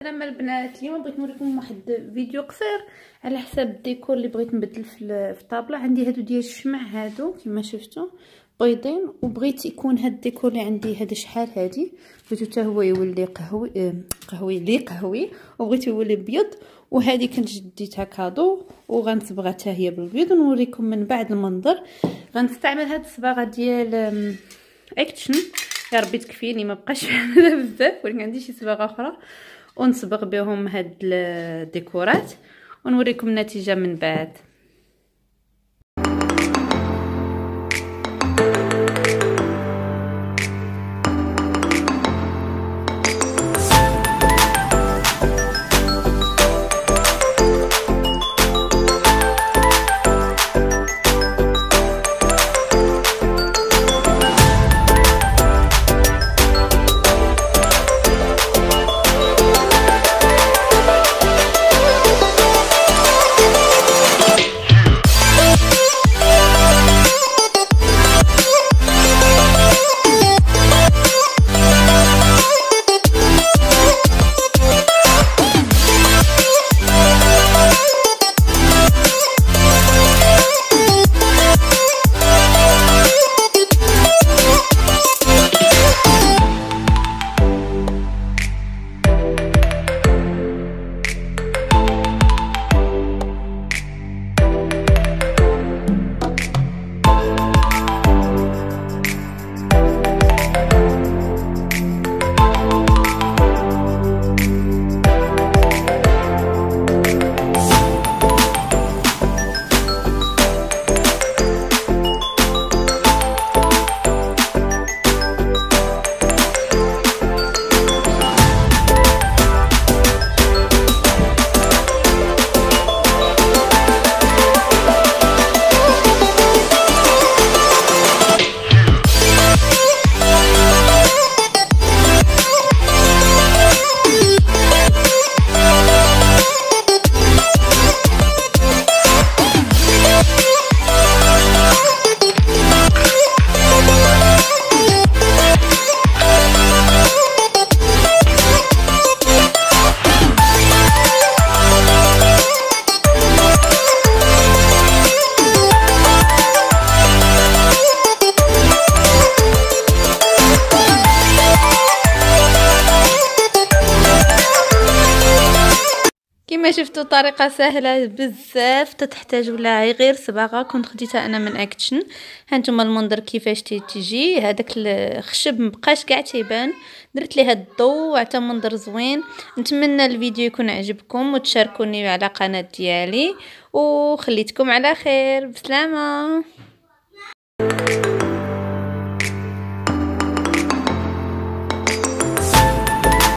السلام البنات، اليوم بغيت نوريكم واحد فيديو قصير على حساب الديكور اللي بغيت نبدل في الطابله. عندي هادو ديال الشمع، هادو كما شفتوا بيضين، وبغيت يكون هاد الديكور اللي عندي هذا شحال هادي بغيتو حتى هو يولي قهوي وبغيت يولي ابيض. وهذه كنت جديتها كادو وغنصبغها حتى هي بالبيض ونوريكم من بعد المنظر. غنستعمل هاد الصباغه ديال اكشن، يا ربي تكفيني ما بقاش فيها بزاف، ولكن عندي شي صباغه اخرى ونصبغ بهم هاد الديكورات ونوريكم النتيجه من بعد. كما شفتوا طريقه سهله بزاف، تحتاجوا لها غير صباغه كنت خديتها انا من اكشن. هانتوما المنظر كيفاش تيجي، هذاك الخشب مبقاش كاع تيبان، درت ليه الضوء وعطى منظر زوين. نتمنى الفيديو يكون عجبكم وتشاركوني على قناه ديالي، وخليتكم على خير. بسلامه.